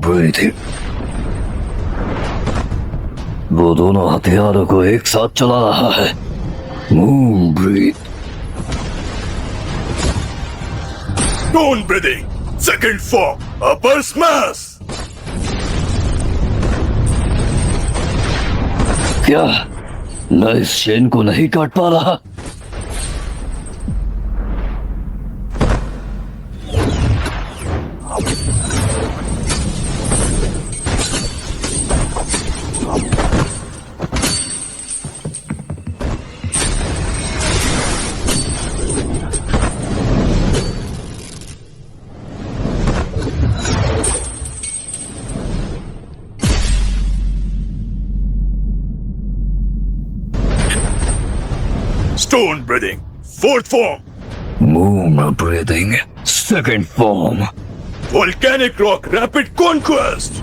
Breathing. वो दोनों हथियारों को एक साथ चला रहा है। Moon breath. Stone breathing. Second form. Upper smash. क्या मैं इस चेन को नहीं काट पा रहा? Stone breathing. Fourth form. Moon breathing. Second form. Volcanic rock rapid conquest.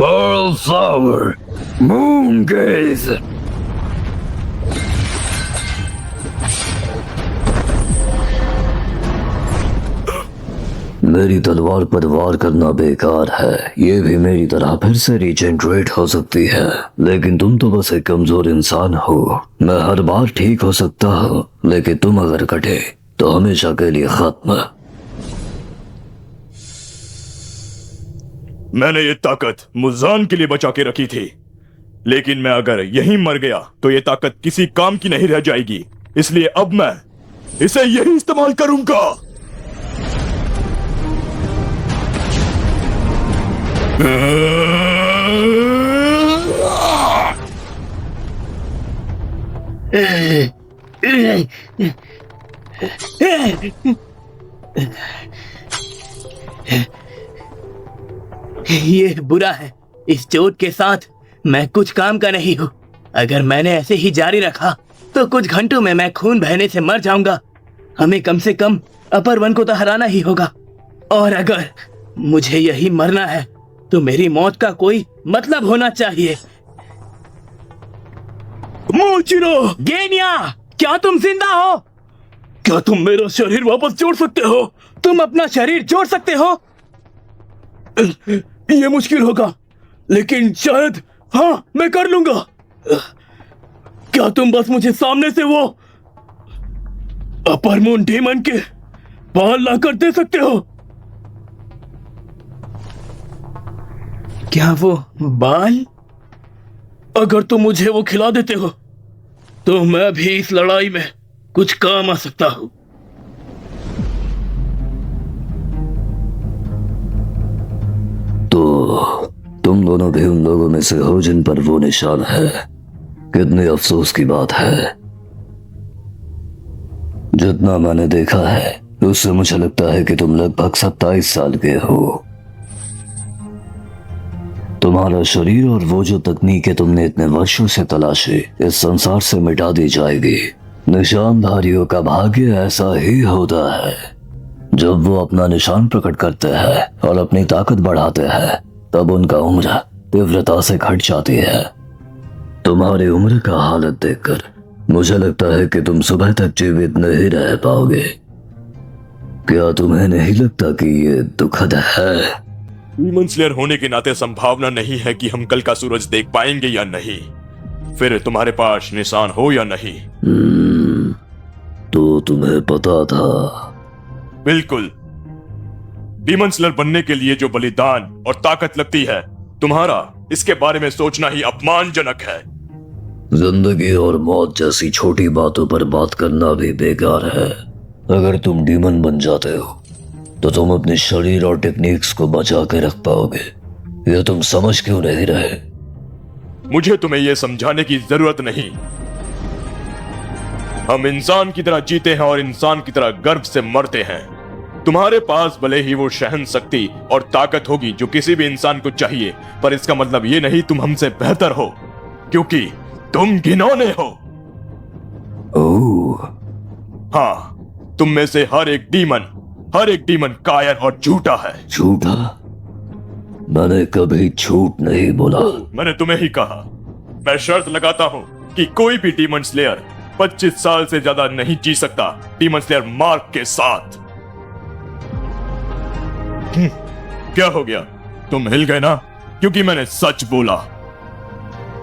Pearl flower. Moon gaze. मेरी तलवार पर वार करना बेकार है। ये भी मेरी तरह फिर से रीजनरेट हो सकती है, लेकिन तुम तो बस एक कमजोर इंसान हो। मैं हर बार ठीक हो सकता हूँ, लेकिन तुम अगर कटे तो हमेशा के लिए खत्म। मैंने ये ताकत मुजान के लिए बचा के रखी थी, लेकिन मैं अगर यहीं मर गया तो ये ताकत किसी काम की नहीं रह जाएगी। इसलिए अब मैं इसे यही इस्तेमाल करूंगा। ये बुरा है। इस चोट के साथ मैं कुछ काम का नहीं हूँ। अगर मैंने ऐसे ही जारी रखा तो कुछ घंटों में मैं खून बहने से मर जाऊंगा। हमें कम से कम अपर वन को तो हराना ही होगा, और अगर मुझे यही मरना है तो मेरी मौत का कोई मतलब होना चाहिए। मोचिरो! गेनिया! क्या तुम जिंदा हो? क्या तुम मेरा शरीर वापस जोड़ सकते हो? तुम अपना शरीर जोड़ सकते हो? ये मुश्किल होगा, लेकिन शायद हाँ, मैं कर लूंगा। क्या तुम बस मुझे सामने से वो अपर मून डेमन के बाल लाकर दे सकते हो? क्या वो बाल? अगर तुम मुझे वो खिला देते हो तो मैं भी इस लड़ाई में कुछ काम आ सकता हूं। तो तुम दोनों भी उन लोगों में से हो जिन पर वो निशान है। कितने अफसोस की बात है। जितना मैंने देखा है उससे मुझे लगता है कि तुम लगभग 27 साल के हो। तुम्हारा शरीर और वो जो तकनीकें तुमने इतने वर्षों से तलाशी इस संसार से मिटा दी जाएगी। निशानधारियों का भाग्य ऐसा ही होता है। जब वो अपना निशान प्रकट करते हैं और अपनी ताकत बढ़ाते हैं, तब उनका उम्र तीव्रता से घट जाती है। तुम्हारी उम्र का हालत देखकर मुझे लगता है कि तुम सुबह तक जीवित नहीं रह पाओगे। क्या तुम्हें नहीं लगता कि ये दुखद है? डीमन स्लेयर होने के नाते संभावना नहीं है कि हम कल का सूरज देख पाएंगे या नहीं। फिर तुम्हारे पास निशान हो या नहीं। तो तुम्हें पता था? बिल्कुल। डीमन स्लेयर बनने के लिए जो बलिदान और ताकत लगती है, तुम्हारा इसके बारे में सोचना ही अपमानजनक है। जिंदगी और मौत जैसी छोटी बातों पर बात करना भी बेकार है। अगर तुम डीमन बन जाते हो तो तुम अपने शरीर और टेक्निक्स को बचा के रख पाओगे। ये तुम समझ क्यों नहीं रहे? मुझे तुम्हें यह समझाने की जरूरत नहीं। हम इंसान की तरह जीते हैं और इंसान की तरह गर्व से मरते हैं। तुम्हारे पास भले ही वो सहन शक्ति और ताकत होगी जो किसी भी इंसान को चाहिए, पर इसका मतलब ये नहीं तुम हमसे बेहतर हो, क्योंकि तुम घिनौने हो। ओह। हाँ, तुम में से हर एक डीमन कायर और झूठा है। झूठा? मैंने कभी झूठ नहीं बोला। मैंने तुम्हें ही कहा। मैं शर्त लगाता हूं कि कोई भी डीमन स्लेयर 25 साल से ज्यादा नहीं जी सकता डीमन स्लेयर मार्क के साथ। क्या हो गया? तुम हिल गए ना, क्योंकि मैंने सच बोला।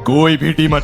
कोई भी डीमन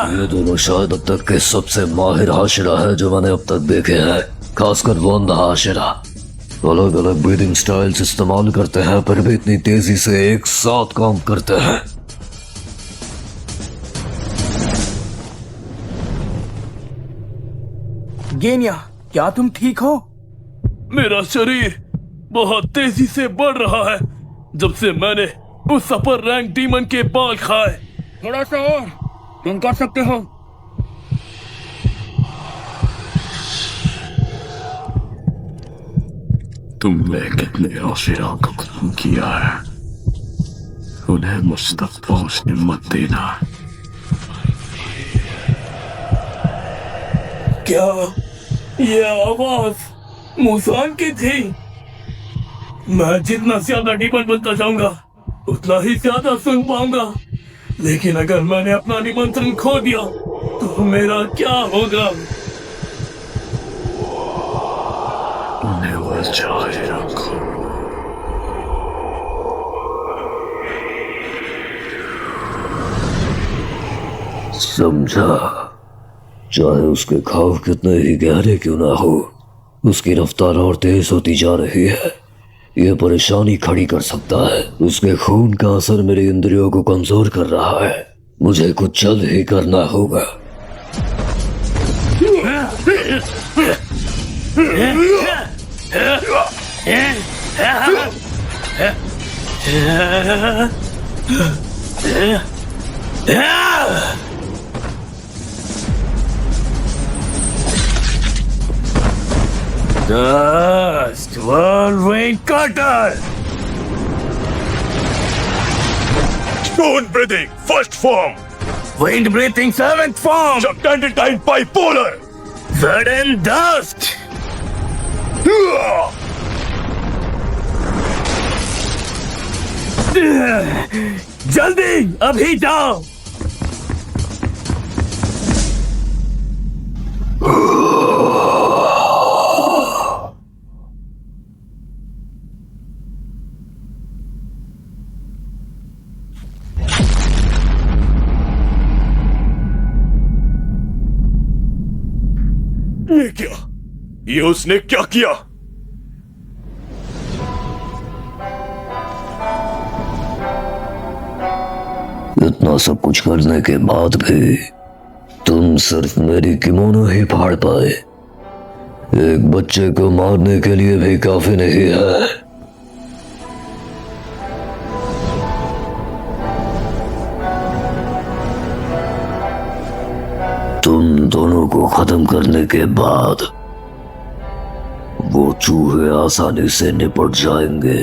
ये दोनों शायद अब तक के सबसे माहिर हाशिरा है जो मैंने अब तक देखे हैं, खासकर वो अंधा हाशिरा। अलग अलग ब्रीदिंग स्टाइल्स इस्तेमाल करते हैं पर भी इतनी तेजी से एक साथ काम करते हैं। गेनिया, क्या तुम ठीक हो? मेरा शरीर बहुत तेजी से बढ़ रहा है जब से मैंने उस अपर रैंक डीमन के बाल खाए। थोड़ा सा और, तुम कर सकते हो। तुमने कितने आशिरा को खत्म किया है, उन्हें मुझ तक पहुंचने मत देना। क्या ये आवाज मुसान की थी? मैं जितना ज्यादा डीमन बनता जाऊंगा उतना ही ज्यादा सुन पाऊंगा, लेकिन अगर मैंने अपना निमंत्रण खो दिया तो मेरा क्या होगा? उन्हें बचाए रखो। समझा। चाहे उसके घाव कितने ही गहरे क्यों ना हो, उसकी रफ्तार और तेज होती जा रही है। यह परेशानी खड़ी कर सकता है। उसके खून का असर मेरी इंद्रियों को कमजोर कर रहा है। मुझे कुछ जल्द ही करना होगा। Dust Whirlwind Cutter! Stone breathing first form, Wind Breathing 7th Form! Gigantatine bipolar, Sudden Dust! जल्दी अभी जाओ। ये क्या? ये उसने क्या किया? इतना सब कुछ करने के बाद भी तुम सिर्फ मेरी किमोनो ही फाड़ पाए। एक बच्चे को मारने के लिए भी काफी नहीं है। तुम दोनों को खत्म करने के बाद वो चूहे आसानी से निपट जाएंगे।